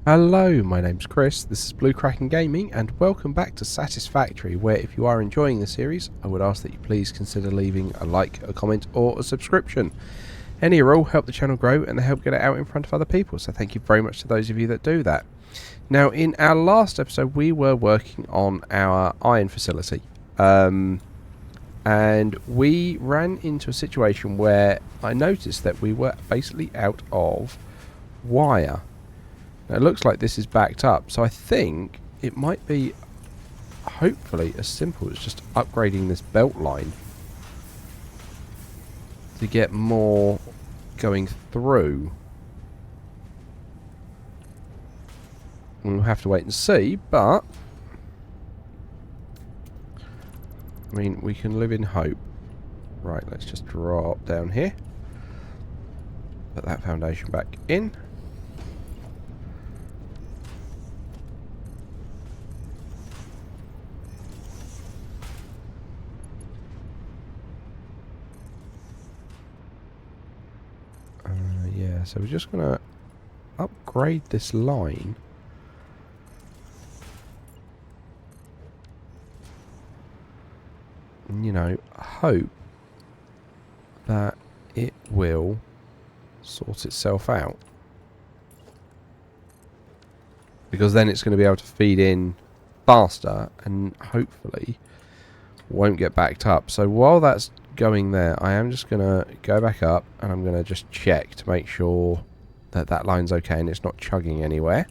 Hello, my name's Chris, this is Blue Kraken Gaming, and welcome back to Satisfactory, where if you are enjoying the series, I would ask that you please consider leaving a like, a comment, or a subscription. Any or all help the channel grow and they help get it out in front of other people, so thank you very much to those of you that do that. Now, in our last episode, we were working on our iron facility, and we ran into a situation where I noticed that we were basically out of wire. Now, it looks like this is backed up, so I think it might be, hopefully, as simple as just upgrading this belt line to get more going through. We'll have to wait and see, but I mean, we can live in hope. Right, let's just drop down here. Put that foundation back in. Yeah, so we're just going to upgrade this line. And, you know, hope that it will sort itself out. Because then it's going to be able to feed in faster and hopefully won't get backed up. So while that's going there, I am just going to go back up and I'm going to just check to make sure that that line's okay and it's not chugging anywhere.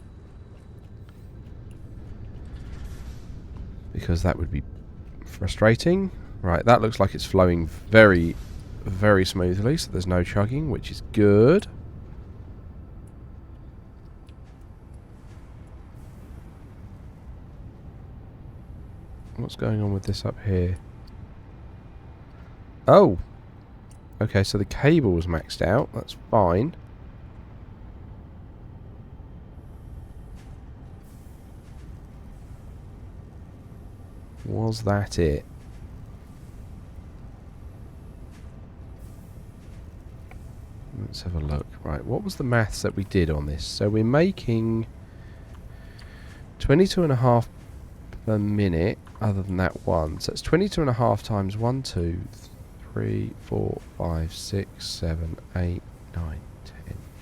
Because that would be frustrating. Right, that looks like it's flowing very, very smoothly, so there's no chugging, which is good. What's going on with this up here? Oh! Okay, so the cable was maxed out. That's fine. Was that it? Let's have a look. Right, what was the maths that we did on this? So we're making 22.5 per minute, other than that one. So it's 22.5 times 1, 2, 3, 4, 5, 6, 7, 8, 9, 10,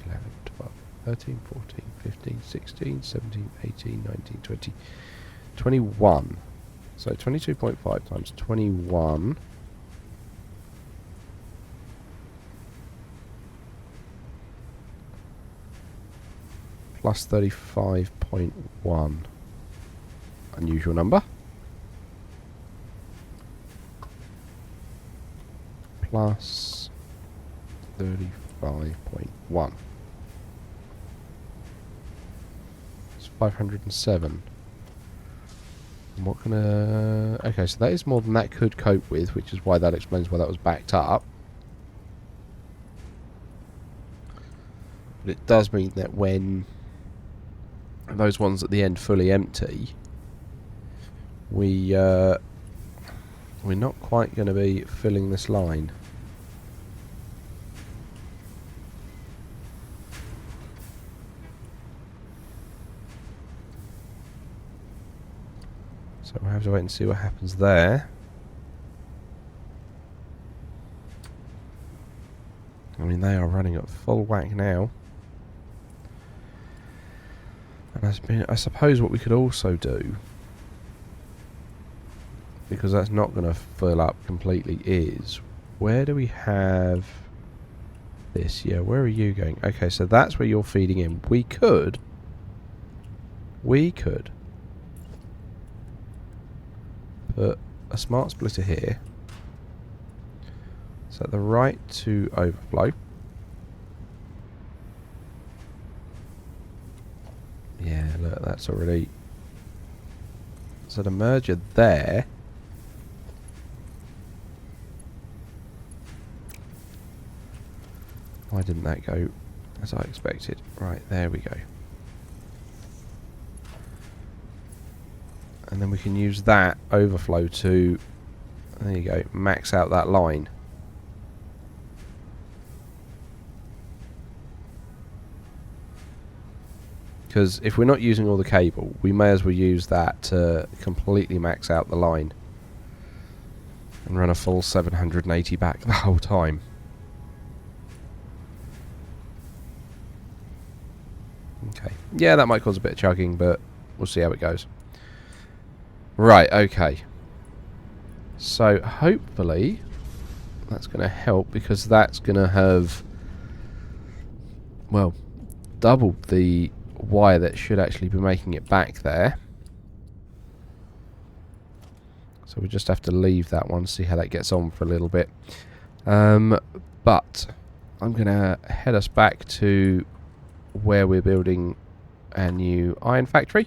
11, 12, 13, 14, 15, 16, 17, 18, 19, 20, 21. So 22.5 times 21. Plus 35.1. Unusual number. Plus 35.1. It's 507. And what can okay, so that is more than that could cope with, which is why that explains why that was backed up. But it does mean that when those ones at the end fully empty, we're not quite going to be filling this line. So we'll have to wait and see what happens there. I mean, they are running at full whack now. And I suppose what we could also do, because that's not going to fill up completely, is where do we have this? Yeah, where are you going? Okay, so that's where you're feeding in. We could put a smart splitter here, set the right to overflow. Yeah, look, that's already... So the merger there. Why didn't that go as I expected? Right, there we go. And then we can use that overflow to, there you go, max out that line. Because if we're not using all the cable, we may as well use that to completely max out the line and run a full 780 back the whole time. Okay. Yeah, that might cause a bit of chugging, but we'll see how it goes. Right, okay. So, hopefully, that's going to help, because that's going to have, well, doubled the wire that should actually be making it back there. So we just have to leave that one, see how that gets on for a little bit. But I'm going to head us back to where we're building a new iron factory,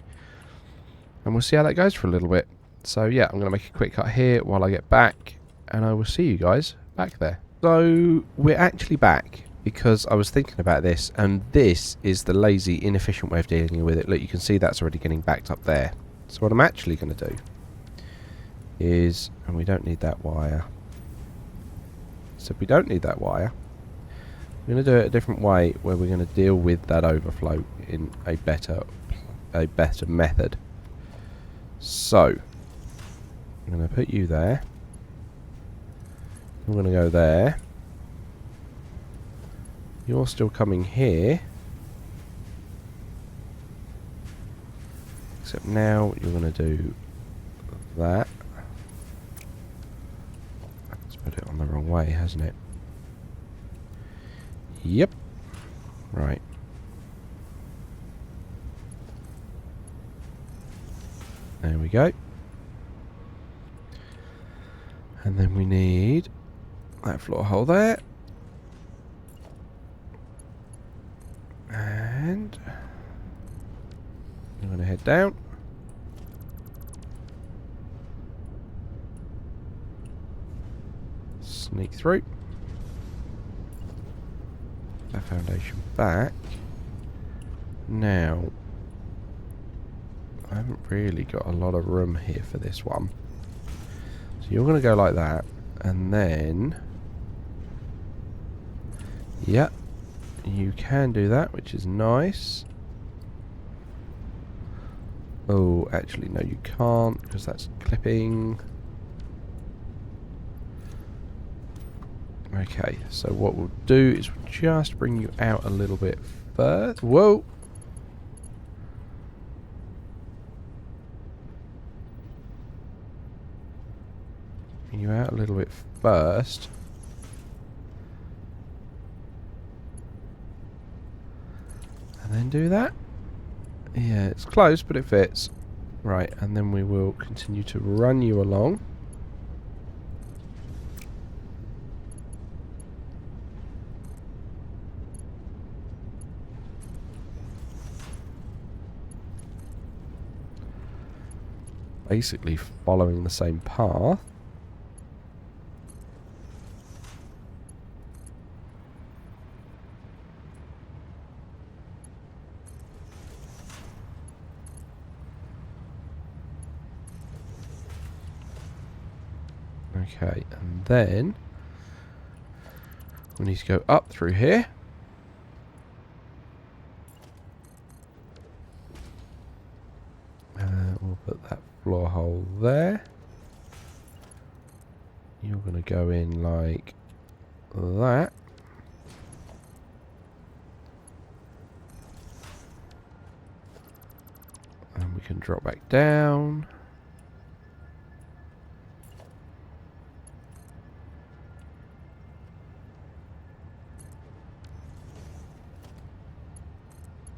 and we'll see how that goes for a little bit. So yeah, I'm going to make a quick cut here while I get back, and I will see you guys back there. So we're actually back, because I was thinking about this, and this is the lazy, inefficient way of dealing with it. Look, you can see that's already getting backed up there. So what I'm actually going to do is, and we don't need that wire. So we don't need that wire. We're going to do it a different way, where we're going to deal with that overflow in a better method. So I'm going to put you there. I'm going to go there. You're still coming here. Except now you're going to do that. Let's put it on the wrong way, hasn't it? Yep. Right. There we go. And then we need that floor hole there. And I'm going to head down. Sneak through. That foundation back. Now, I haven't really got a lot of room here for this one. So you're going to go like that, and then, yeah, you can do that, which is nice. Oh, actually, no, you can't, because that's clipping. Okay, so what we'll do is we'll just bring you out a little bit further. Whoa! Bring you out a little bit first. And then do that. Yeah, it's close, but it fits. Right, and then we will continue to run you along. Basically following the same path. Okay, and then we need to go up through here. We'll put that floor hole there. You're going to go in like that. And we can drop back down.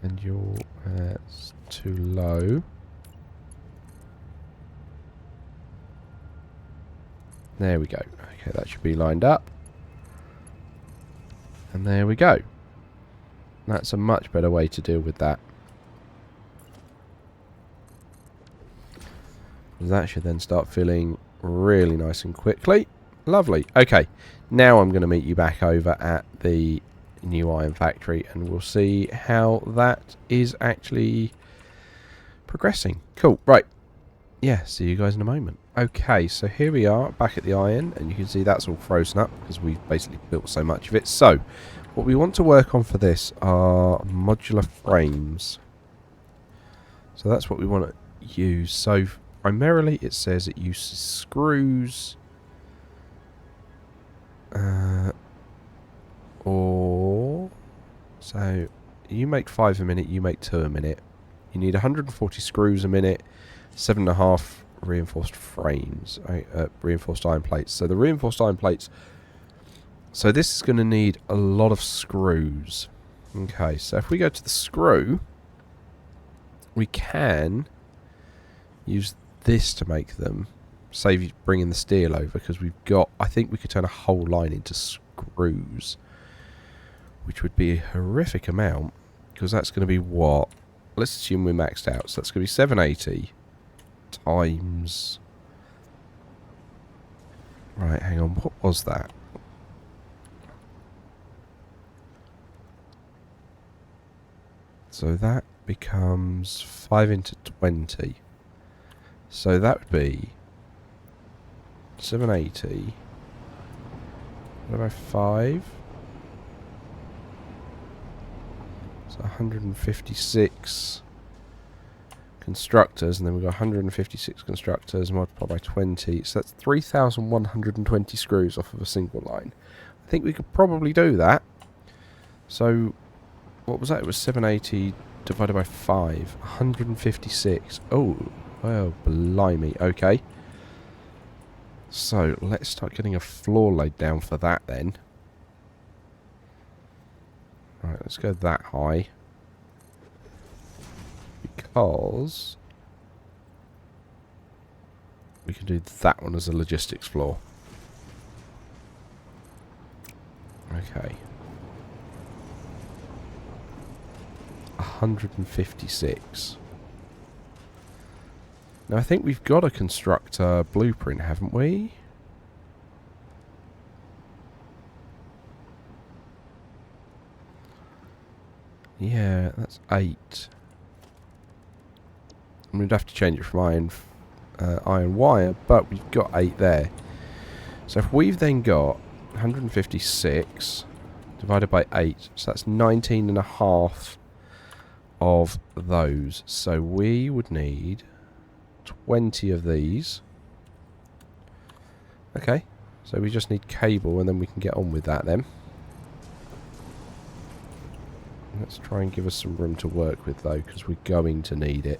And you're that's too low. There we go. Okay, that should be lined up. And there we go. That's a much better way to deal with that. That should then start filling really nice and quickly. Lovely. Okay, now I'm going to meet you back over at the new iron factory, and we'll see how that is actually progressing. Cool. Right. Yeah, see you guys in a moment. Okay, so here we are back at the iron, and you can see that's all frozen up because we've basically built so much of it. So what we want to work on for this are modular frames. So that's what we want to use. So primarily it says it uses screws or... So you make 5 a minute, you make 2 a minute. You need 140 screws a minute, 7.5 reinforced frames, reinforced iron plates. So the reinforced iron plates... So this is going to need a lot of screws. Okay, so if we go to the screw, we can use this to make them, save you bringing the steel over, because we've got... I think we could turn a whole line into screws, which would be a horrific amount, because that's going to be what? Let's assume we're maxed out. So that's going to be 780 times... Right, hang on. What was that? So that becomes 5 into 20. So that would be 780. What about 5? So 156 constructors, and then we've got 156 constructors multiplied by 20. So that's 3,120 screws off of a single line. I think we could probably do that. So what was that? It was 780 divided by 5. 156. Oh, well, blimey. Okay. So let's start getting a floor laid down for that then. Right, let's go that high. Because we can do that one as a logistics floor. Okay. 156. Now I think we've got a constructor blueprint, haven't we? Yeah, that's 8. And we'd have to change it from iron wire, but we've got 8 there. So if we've then got 156 divided by 8, so that's 19.5 of those. So we would need 20 of these. Okay, so we just need cable and then we can get on with that then. Let's try and give us some room to work with though, because we're going to need it.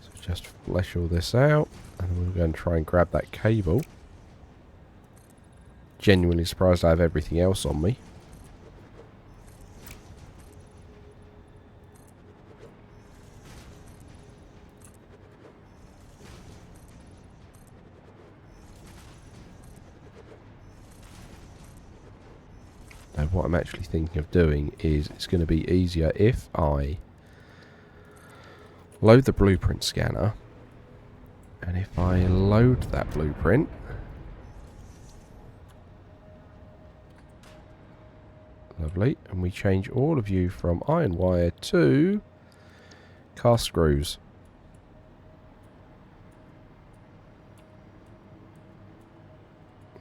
So just flesh all this out, and we're going to try and grab that cable. Genuinely surprised I have everything else on me. And what I'm actually thinking of doing is it's going to be easier if I load the blueprint scanner, and if I load that blueprint, lovely, and we change all of you from iron wire to cast screws.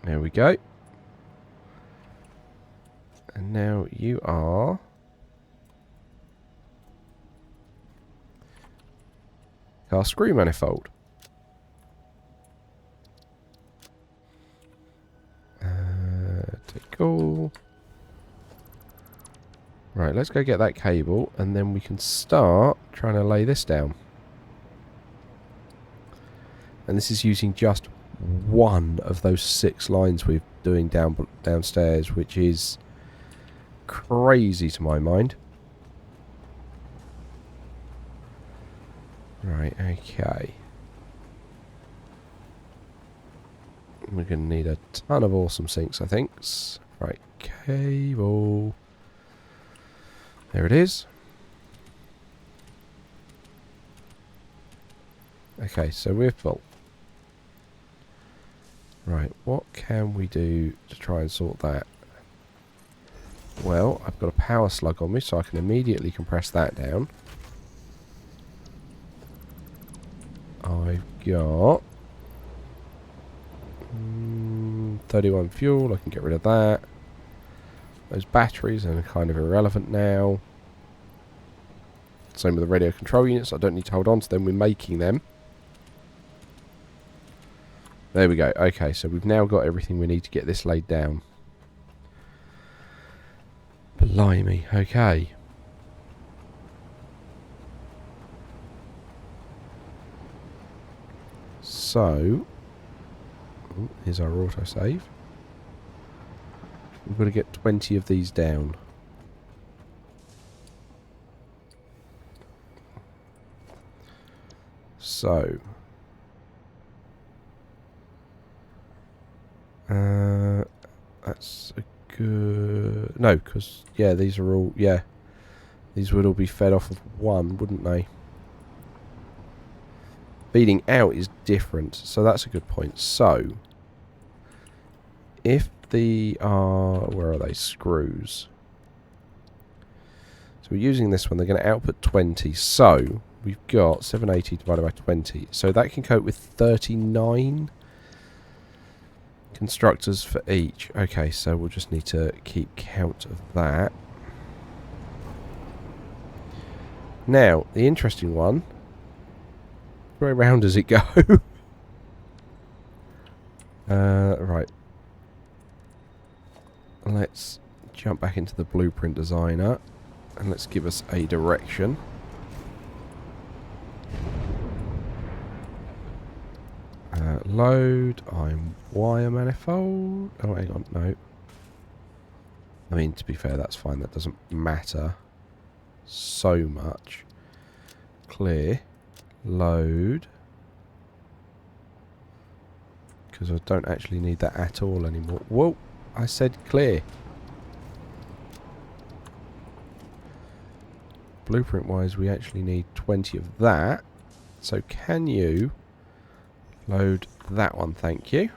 There we go. And now you are cast screw manifold. Take all. Right, let's go get that cable, and then we can start trying to lay this down. And this is using just one of those 6 lines we're doing downstairs, which is crazy to my mind. Right, okay. We're going to need a ton of awesome sinks, I think. Right, cable. There it is. Okay, so we're full. Right, what can we do to try and sort that? Well, I've got a power slug on me, so I can immediately compress that down. I've got 31 fuel, I can get rid of that. Those batteries are kind of irrelevant now. Same with the radio control units. I don't need to hold on to them. We're making them. There we go. Okay, so we've now got everything we need to get this laid down. Blimey. Okay. So, here's our autosave. We've got to get 20 of these down. So, that's a good... No, because, yeah, these are all... Yeah, these would all be fed off of one, wouldn't they? Feeding out is different, so that's a good point. So, if the... where are they? Screws. So we're using this one. They're going to output 20. So, we've got 780 divided by 20. So that can cope with 39 constructors for each. Okay, so we'll just need to keep count of that. Now, the interesting one... Where around does it go? Right. Let's jump back into the blueprint designer and let's give us a direction. Load. I'm wire manifold. Oh, hang on. No. I mean, to be fair, that's fine. That doesn't matter so much. Clear. Load, because I don't actually need that at all anymore. Whoa, I said clear. Blueprint wise, we actually need 20 of that. So can you load that one? Thank you.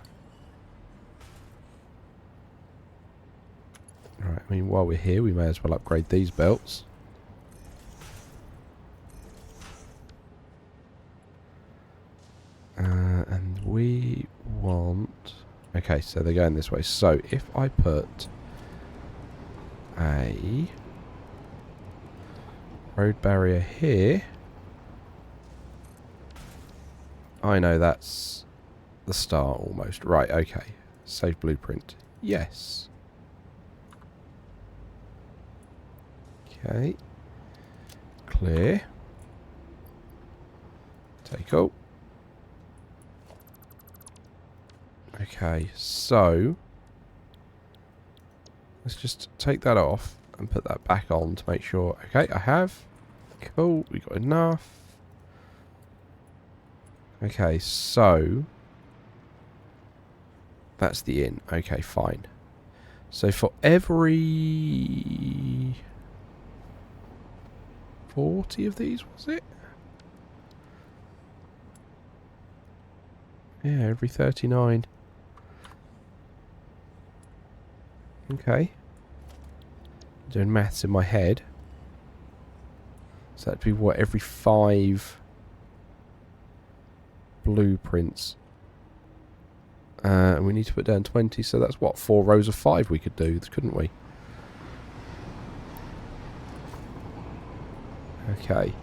Right, I mean, while we're here, we may as well upgrade these belts. And we want... Okay, so they're going this way. So, if I put a road barrier here... I know that's the start almost. Right, okay. Save blueprint. Yes. Okay. Clear. Take out. Okay, so let's just take that off and put that back on to make sure. Okay, I have. Cool, we got enough. Okay, so that's the in. Okay, fine. So for every 40 of these, was it? Yeah, every 39. Okay. Doing maths in my head. So that'd be what, every 5 blueprints. And we need to put down 20, so that's what, 4 rows of 5 we could do, couldn't we? Okay.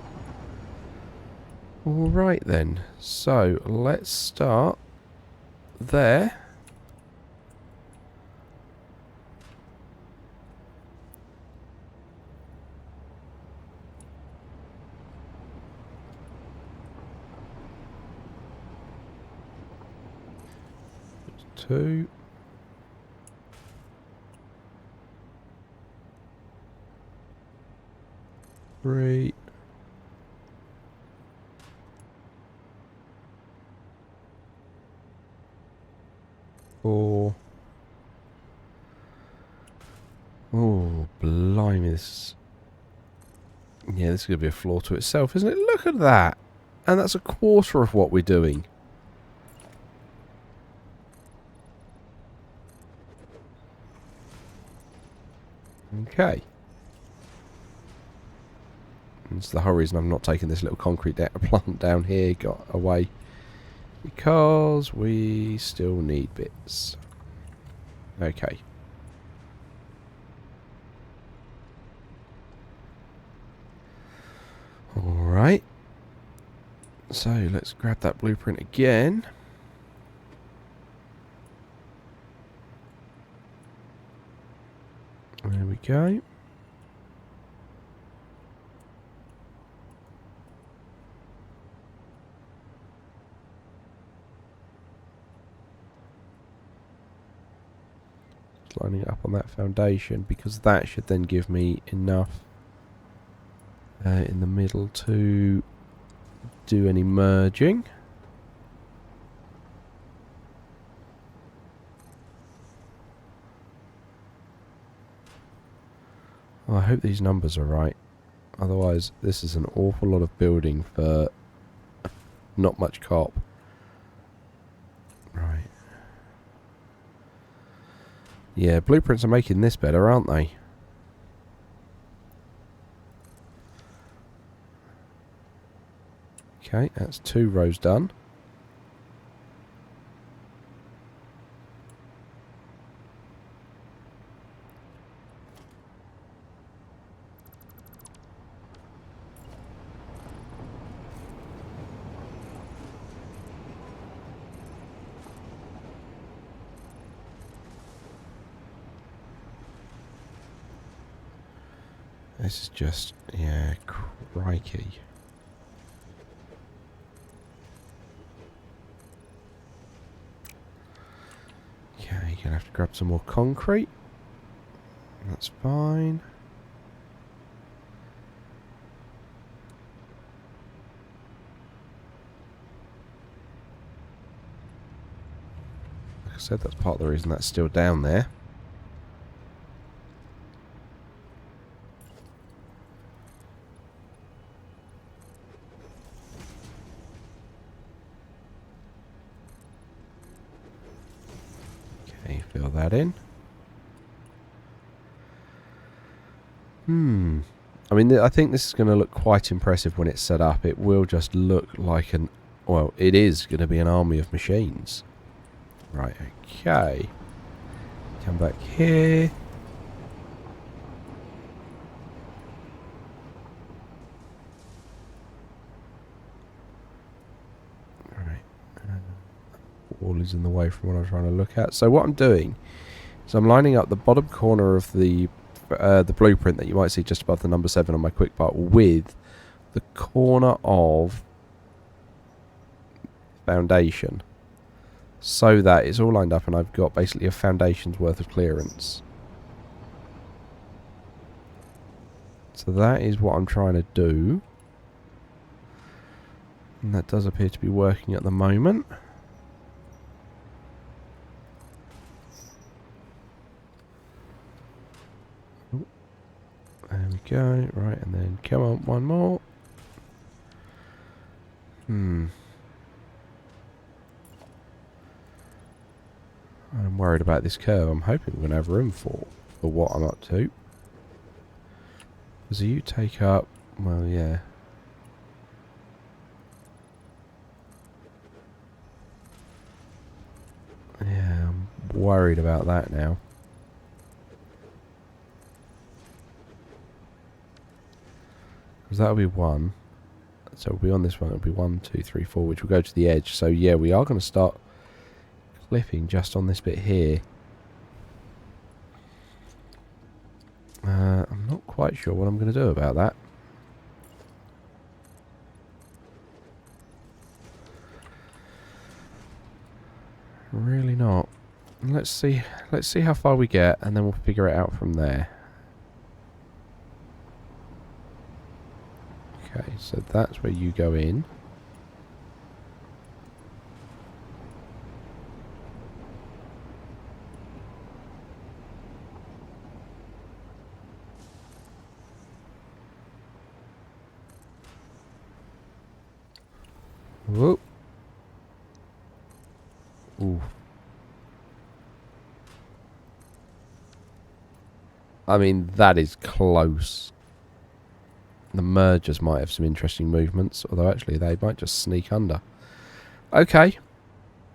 Alright then. So let's start there. Two. Three. Four. Oh, blimey, this... Yeah, this is going to be a flaw to itself, isn't it? Look at that! And that's a quarter of what we're doing. Okay. That's the whole reason I'm not taking this little concrete plant down here got away. Because we still need bits. Okay. Alright. So, let's grab that blueprint again. There we go. Lining it up on that foundation, because that should then give me enough in the middle to do any merging. Well, I hope these numbers are right, otherwise this is an awful lot of building for not much cop. Right. Yeah, blueprints are making this better, aren't they? Okay, that's 2 rows done. This is just, yeah, crikey. Okay, you're gonna have to grab some more concrete. That's fine. Like I said, that's part of the reason that's still down there. Fill that in. I mean, I think this is going to look quite impressive when it's set up. It will just look like an... Well, it is going to be an army of machines. Right, okay. Come back here. Wall is in the way from what I'm trying to look at. So what I'm doing is I'm lining up the bottom corner of the blueprint that you might see just above the number 7 on my quick part with the corner of foundation, so that it's all lined up and I've got basically a foundation's worth of clearance. So that is what I'm trying to do, and that does appear to be working at the moment. There we go, right, and then come on, one more. I'm worried about this curve. I'm hoping we're going to have room for what I'm up to. Because you take up, well, yeah. Yeah, I'm worried about that now. Because that'll be 1. So we'll be on this one. It'll be 1, 2, 3, 4, which will go to the edge. So yeah, we are going to start clipping just on this bit here. I'm not quite sure what I'm going to do about that. Really not. Let's see how far we get, and then we'll figure it out from there. Okay, so that's where you go in. Whoop. Ooh. I mean, that is close. The mergers might have some interesting movements, although actually they might just sneak under. Okay.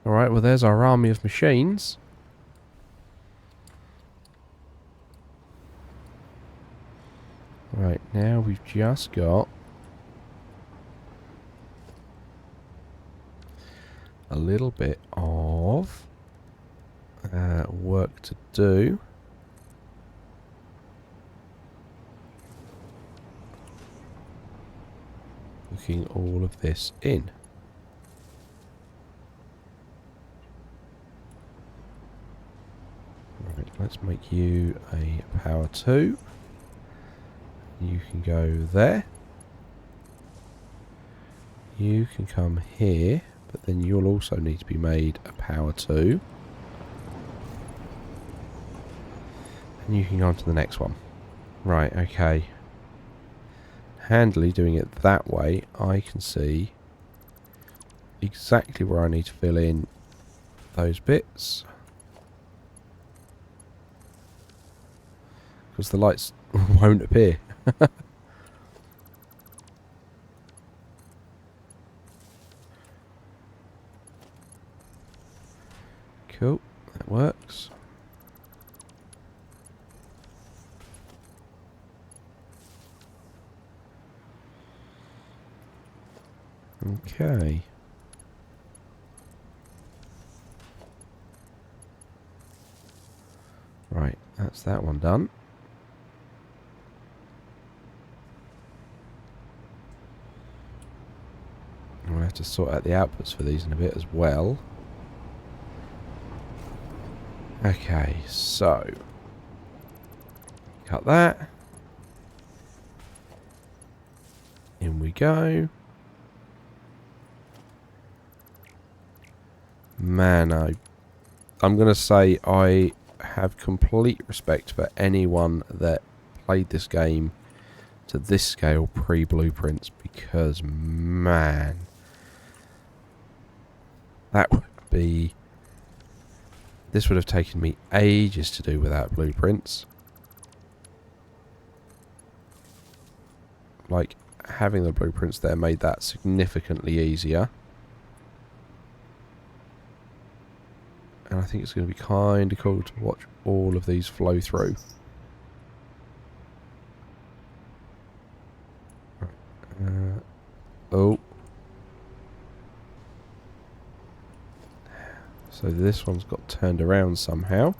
Alright, well there's our army of machines. Right, now we've just got a little bit of work to do. Hooking all of this in. Right, let's make you a power 2. You can go there. You can come here, but then you'll also need to be made a power 2. And you can go on to the next one. Right, okay. Handily doing it that way, I can see exactly where I need to fill in those bits. Because the lights won't appear. Cool, that works. Okay. Right, that's that one done. We'll have to sort out the outputs for these in a bit as well. Okay, so cut that. In we go. Man, I'm going to say I have complete respect for anyone that played this game to this scale pre-blueprints, because, man, that would be... This would have taken me ages to do without blueprints. Like, having the blueprints there made that significantly easier. And I think it's going to be kind of cool to watch all of these flow through. Oh. So this one's got turned around somehow.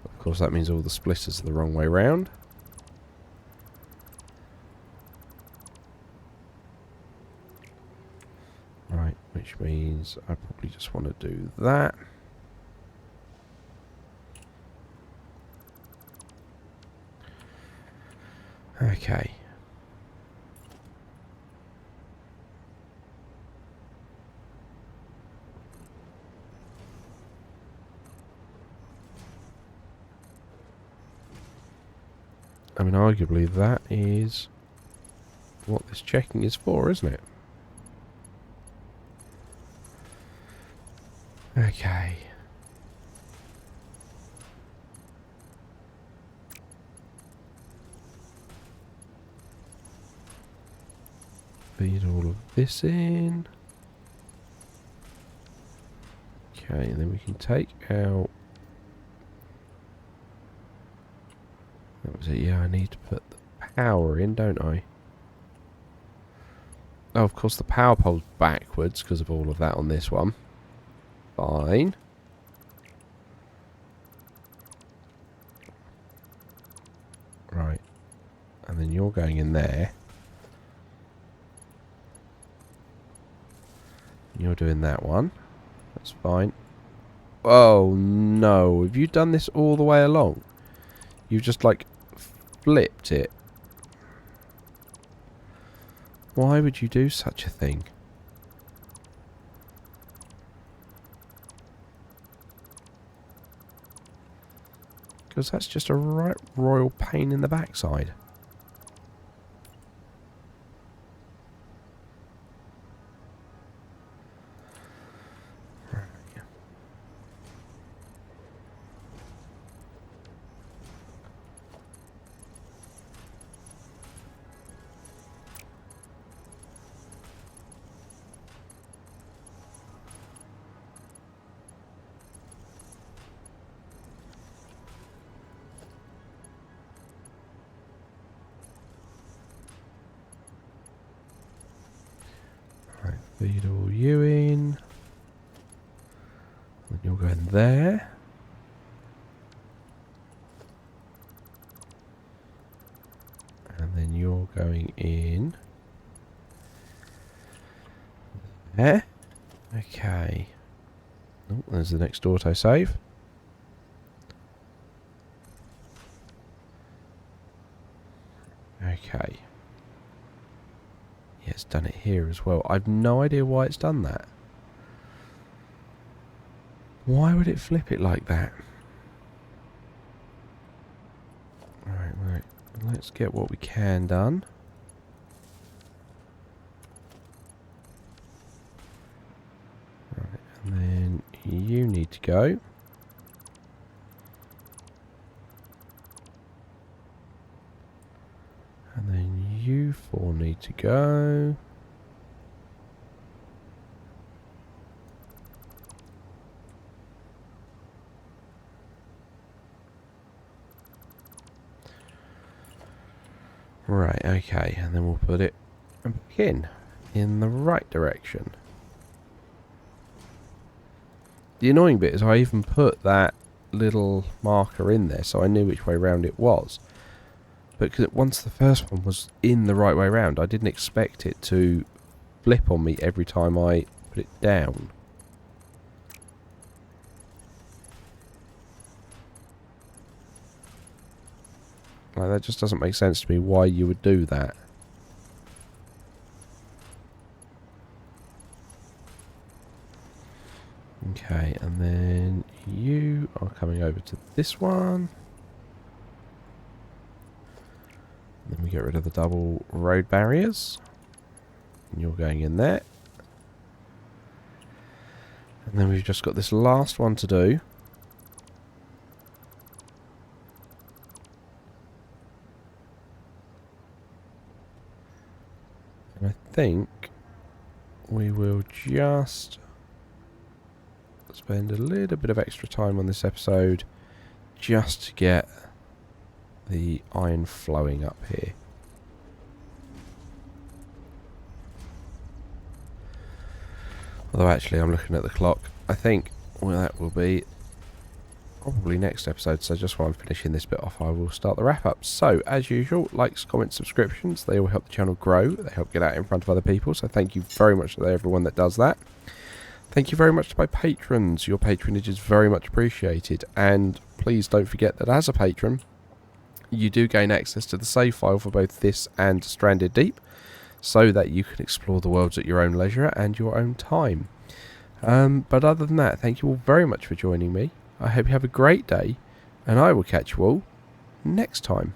Of course, that means all the splitters are the wrong way round. Right, which means I probably just want to do that. Okay. I mean, arguably that is what this checking is for, isn't it? Okay. Feed all of this in. Okay, and then we can take out... That was it, yeah, I need to put the power in, don't I? Oh, of course the power pole's backwards because of all of that on this one. Fine. Right. And then you're going in there. You're doing that one. That's fine. Oh, no. Have you done this all the way along? You've just, like, flipped it. Why would you do such a thing? Because that's just a right royal pain in the backside. Feed all you in. And you'll go in there. And then you're going in there. Okay. Oh, there's the next autosave. Okay. Yeah, it's done it here as well. I've no idea why it's done that. Why would it flip it like that? Right. Let's get what we can done. Right, and then you need to go. And then you four need to go. Right, okay, and then we'll put it back in the right direction. The annoying bit is I even put that little marker in there so I knew which way round it was. But cause once the first one was in the right way round, I didn't expect it to flip on me every time I put it down. Like, that just doesn't make sense to me why you would do that. Okay, and then you are coming over to this one. Then we get rid of the double road barriers. And you're going in there. And then we've just got this last one to do. And I think we will just spend a little bit of extra time on this episode just to get the iron flowing up here. Although actually I'm looking at the clock. I think that will be probably next episode, so just while I'm finishing this bit off I will start the wrap up. So as usual, likes, comments, subscriptions, they all help the channel grow, they help get out in front of other people, so thank you very much to everyone that does that. Thank you very much to my patrons, your patronage is very much appreciated, and please don't forget that as a patron you do gain access to the save file for both this and Stranded Deep, so that you can explore the worlds at your own leisure and your own time. But other than that, thank you all very much for joining me. I hope you have a great day, and I will catch you all next time.